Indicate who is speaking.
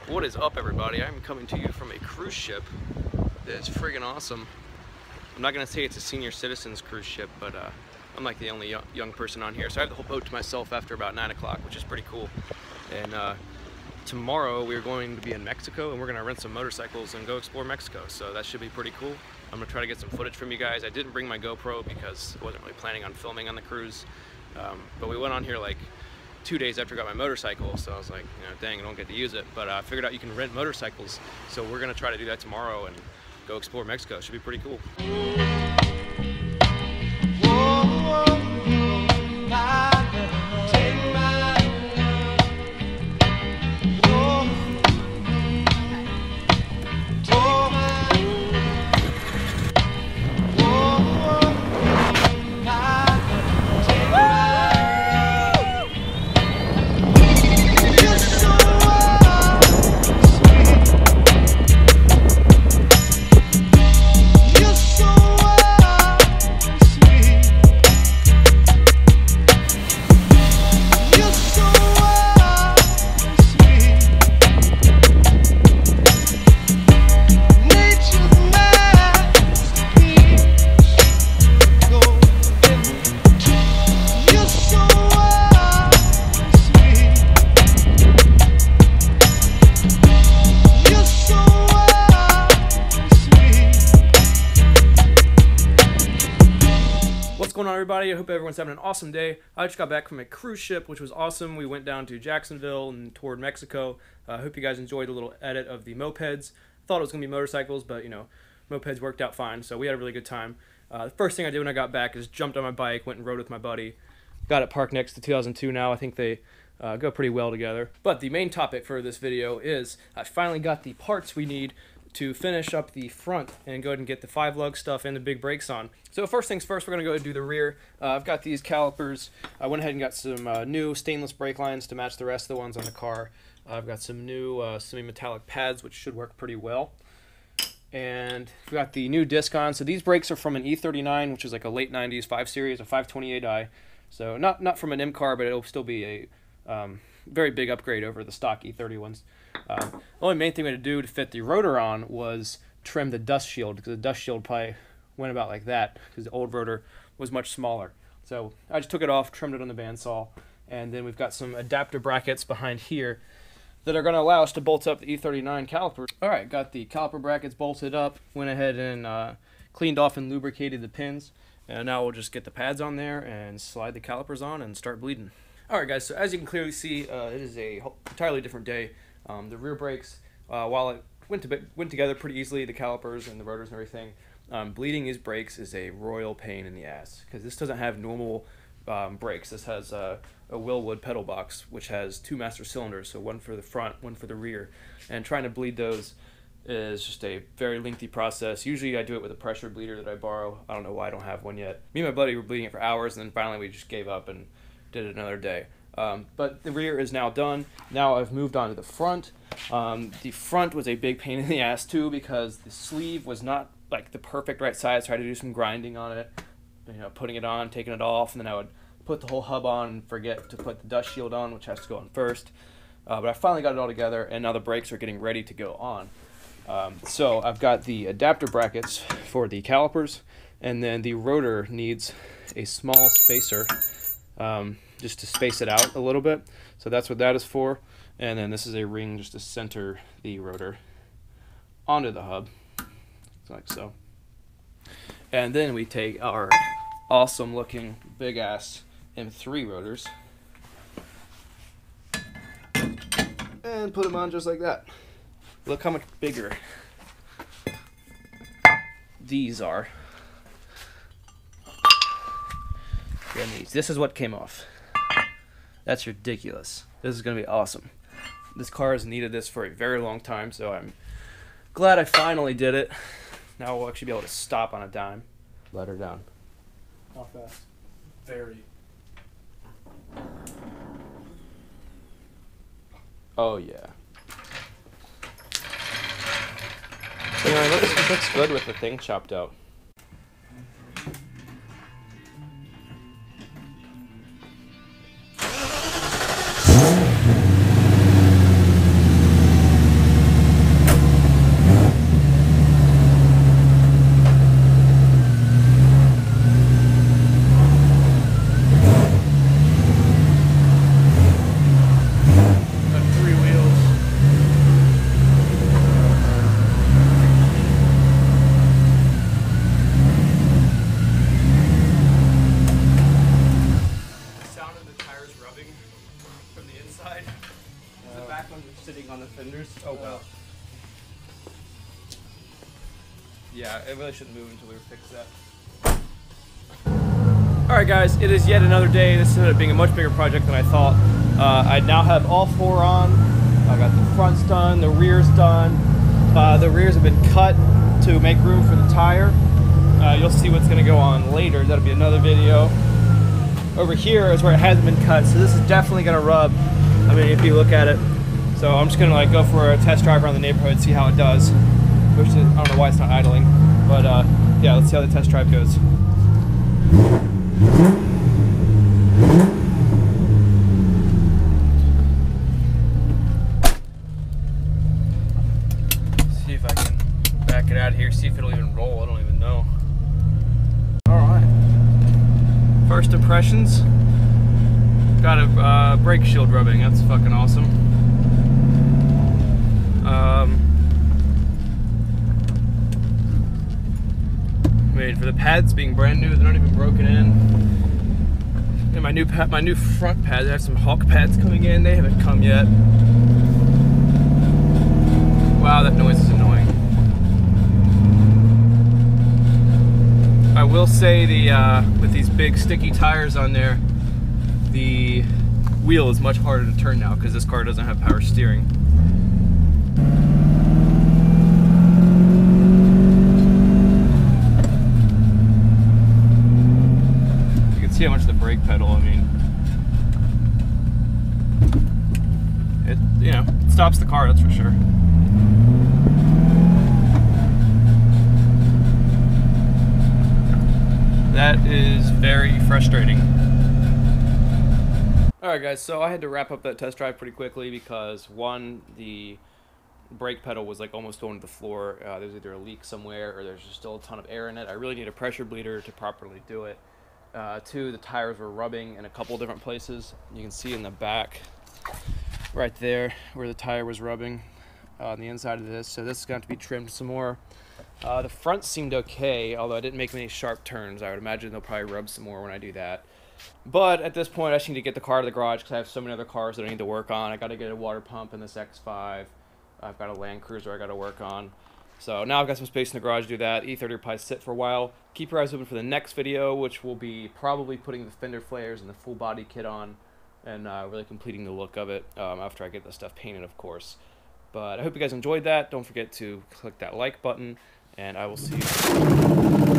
Speaker 1: What is up, everybody? I'm coming to you from a cruise ship that's friggin' awesome. I'm not gonna say it's a senior citizens cruise ship, but I'm like the only young person on here, so I have the whole boat to myself after about 9 o'clock, which is pretty cool. And tomorrow we're going to be in Mexico, and we're gonna rent some motorcycles and go explore Mexico, so that should be pretty cool. I'm gonna try to get some footage from you guys. I didn't bring my GoPro because I wasn't really planning on filming on the cruise, but we went on here like 2 days after I got my motorcycle, so I was like, you know, dang, I don't get to use it. But I figured out you can rent motorcycles, so we're gonna try to do that tomorrow and go explore Mexico. It should be pretty cool. What's going on, everybody? I hope everyone's having an awesome day. I just got back from a cruise ship, which was awesome. We went down to Jacksonville and toured Mexico. I hope you guys enjoyed a little edit of the mopeds. Thought it was going to be motorcycles, but you know, mopeds worked out fine, so we had a really good time. The first thing I did when I got back is jumped on my bike, went and rode with my buddy. Got it parked next to 2002 now. I think they go pretty well together. But the main topic for this video is I finally got the parts we need to finish up the front and go ahead and get the 5-lug stuff and the big brakes on. So first things first, we're going to go ahead and do the rear. I've got these calipers. I went ahead and got some new stainless brake lines to match the rest of the ones on the car. I've got some new semi-metallic pads, which should work pretty well. And we've got the new disc on. So these brakes are from an E39, which is like a late 90s 5 Series, a 528i. So not from an M car, but it'll still be a very big upgrade over the stock E30 ones. The only main thing we had to do to fit the rotor on was trim the dust shield, because the dust shield probably went about like that, because the old rotor was much smaller. So I just took it off, trimmed it on the bandsaw, and then we've got some adapter brackets behind here that are going to allow us to bolt up the E39 calipers. Alright, got the caliper brackets bolted up, went ahead and cleaned off and lubricated the pins, and now we'll just get the pads on there and slide the calipers on and start bleeding. Alright guys, so as you can clearly see, it is a entirely different day. The rear brakes, while it went together pretty easily, the calipers and the rotors and everything, bleeding these brakes is a royal pain in the ass, because this doesn't have normal brakes. This has a Willwood pedal box, which has 2 master cylinders, so one for the front, one for the rear, and trying to bleed those is just a very lengthy process. Usually I do it with a pressure bleeder that I borrow. I don't know why I don't have one yet. Me and my buddy were bleeding it for hours, and then finally we just gave up and did it another day. But the rear is now done. Now I've moved on to the front. The front was a big pain in the ass too, because the sleeve was not like the perfect right size. So I had to do some grinding on it, you know, putting it on, taking it off, and then I would put the whole hub on and forget to put the dust shield on, which has to go on first. But I finally got it all together, and now the brakes are getting ready to go on. So I've got the adapter brackets for the calipers, and then the rotor needs a small spacer, just to space it out a little bit. So that's what that is for. And then this is a ring just to center the rotor onto the hub, like so. And then we take our awesome looking big ass M3 rotors and put them on just like that. Look how much bigger these are than these. This is what came off. That's ridiculous. This is going to be awesome. This car has needed this for a very long time, so I'm glad I finally did it. Now we'll actually be able to stop on a dime. Let her down.
Speaker 2: How fast? Very.
Speaker 1: Oh yeah. So, you know, it looks good with the thing chopped out. sitting on the fenders. Oh wow. Yeah, it really shouldn't move until we fix that. Alright guys, it is yet another day. This ended up being a much bigger project than I thought. I now have all four on. I got the fronts done, the rears done. The rears have been cut to make room for the tire. You'll see what's going to go on later. That'll be another video. Over here is where it hasn't been cut, so this is definitely going to rub. I mean, if you look at it. So I'm just going to like go for a test drive around the neighborhood, see how it does. Which is, I don't know why it's not idling, but yeah, let's see how the test drive goes. See if I can back it out of here, see if it'll even roll. I don't even know. Alright. First impressions. Got a brake shield rubbing. That's fucking awesome. I mean, for the pads being brand new, they're not even broken in. And my new front pads, I have some Hawk pads coming in. They haven't come yet. Wow, that noise is annoying. I will say with these big sticky tires on there, the wheel is much harder to turn now because this car doesn't have power steering. See how much the brake pedal, I mean, it, you know, it stops the car, that's for sure. That is very frustrating. Alright guys, so I had to wrap up that test drive pretty quickly because one, the brake pedal was like almost going to the floor. There's either a leak somewhere or there's just still a ton of air in it. I really need a pressure bleeder to properly do it. Two, the tires were rubbing in a couple different places. You can see in the back, right there, where the tire was rubbing on the inside of this. So this is going to be trimmed some more. The front seemed okay, although I didn't make many sharp turns. I would imagine they'll probably rub some more when I do that. But at this point, I just need to get the car to the garage because I have so many other cars that I need to work on. I got to get a water pump in this X5. I've got a Land Cruiser I got to work on. So now I've got some space in the garage to do that. E30 will probably sit for a while. Keep your eyes open for the next video, which will be probably putting the fender flares and the full body kit on and really completing the look of it after I get the stuff painted, of course. But I hope you guys enjoyed that. Don't forget to click that like button, and I will see you.